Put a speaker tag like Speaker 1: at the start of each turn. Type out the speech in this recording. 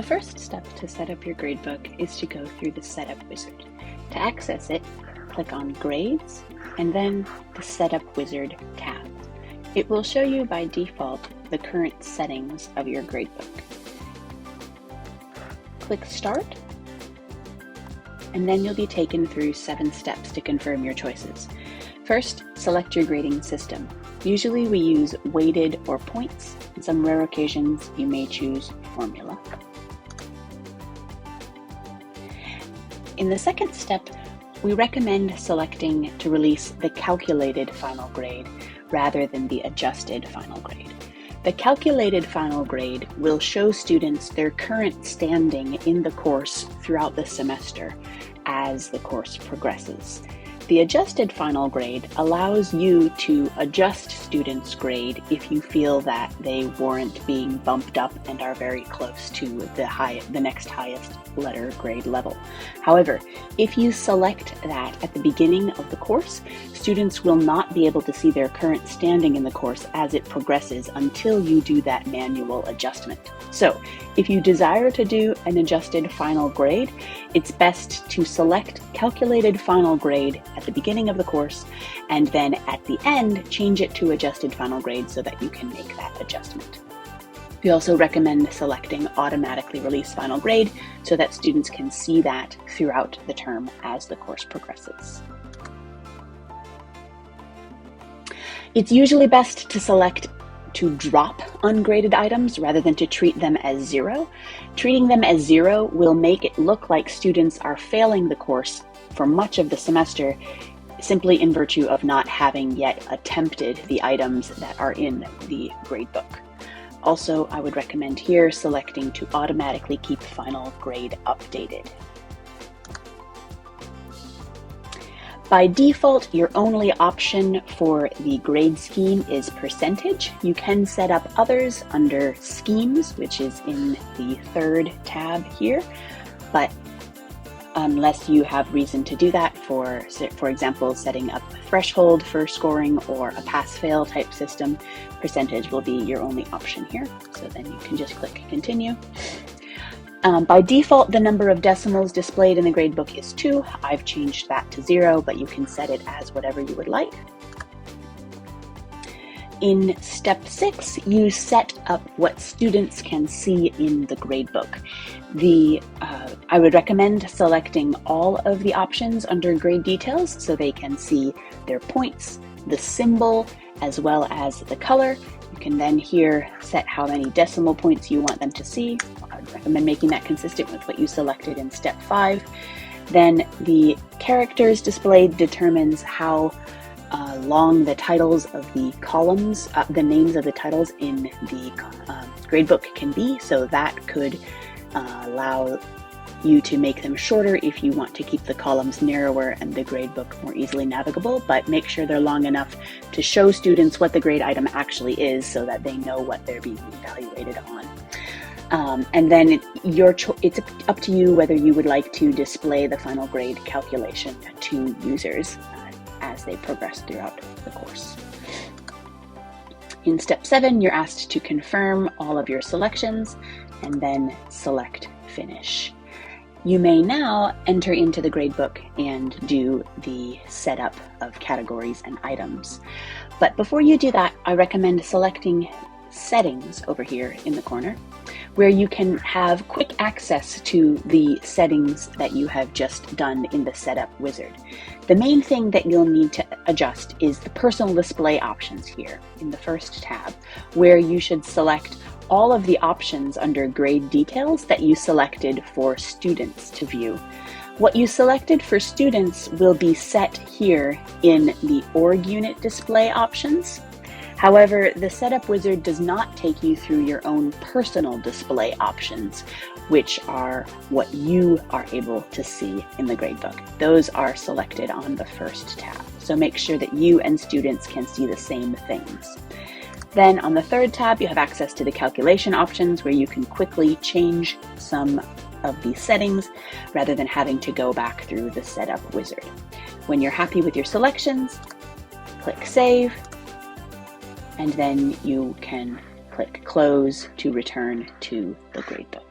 Speaker 1: The first step to set up your gradebook is to go through the Setup Wizard. To access it, click on Grades and then the Setup Wizard tab. It will show you by default the current settings of your gradebook. Click Start, and then you'll be taken through 7 steps to confirm your choices. First, select your grading system. Usually we use weighted or points. On some rare occasions, you may choose formula. In the second step, we recommend selecting to release the calculated final grade rather than the adjusted final grade. The calculated final grade will show students their current standing in the course throughout the semester as the course progresses. The adjusted final grade allows you to adjust students' grade if you feel that they warrant being bumped up and are very close to the next highest letter grade level. However, if you select that at the beginning of the course, students will not be able to see their current standing in the course as it progresses until you do that manual adjustment. So, if you desire to do an adjusted final grade, it's best to select calculated final grade at the beginning of the course, and then at the end, change it to adjusted final grade so that you can make that adjustment. We also recommend selecting automatically release final grade so that students can see that throughout the term as the course progresses. It's usually best to select to drop ungraded items rather than to treat them as 0. Treating them as 0 will make it look like students are failing the course for much of the semester simply in virtue of not having yet attempted the items that are in the gradebook. Also, I would recommend here selecting to automatically keep final grade updated. By default, your only option for the grade scheme is percentage. You can set up others under schemes, which is in the 3rd tab here, but unless you have reason to do that, for example, setting up a threshold for scoring or a pass-fail type system, percentage will be your only option here. So then you can just click continue. By default, the number of decimals displayed in the gradebook is 2. I've changed that to 0, but you can set it as whatever you would like. In step 6, you set up what students can see in the gradebook. I would recommend selecting all of the options under grade details so they can see their points, the symbol, as well as the color. You can then here set how many decimal points you want them to see. I would recommend making that consistent with what you selected in step 5. Then the characters displayed determines how long the titles of the columns, the names of the titles in the gradebook can be, so that could allow you to make them shorter if you want to keep the columns narrower and the gradebook more easily navigable, but make sure they're long enough to show students what the grade item actually is so that they know what they're being evaluated on. And then it's up to you whether you would like to display the final grade calculation to users as they progress throughout the course. In step 7, you're asked to confirm all of your selections and then select Finish. You may now enter into the gradebook and do the setup of categories and items. But before you do that, I recommend selecting Settings over here in the corner, where you can have quick access to the settings that you have just done in the Setup Wizard. The main thing that you'll need to adjust is the personal display options here in the 1st tab, where you should select all of the options under grade details that you selected for students to view. What you selected for students will be set here in the org unit display options. However, the Setup Wizard does not take you through your own personal display options, which are what you are able to see in the gradebook. Those are selected on the 1st tab, so make sure that you and students can see the same things. Then on the 3rd tab, you have access to the calculation options where you can quickly change some of these settings rather than having to go back through the Setup Wizard. When you're happy with your selections, click Save, and then you can click Close to return to the gradebook.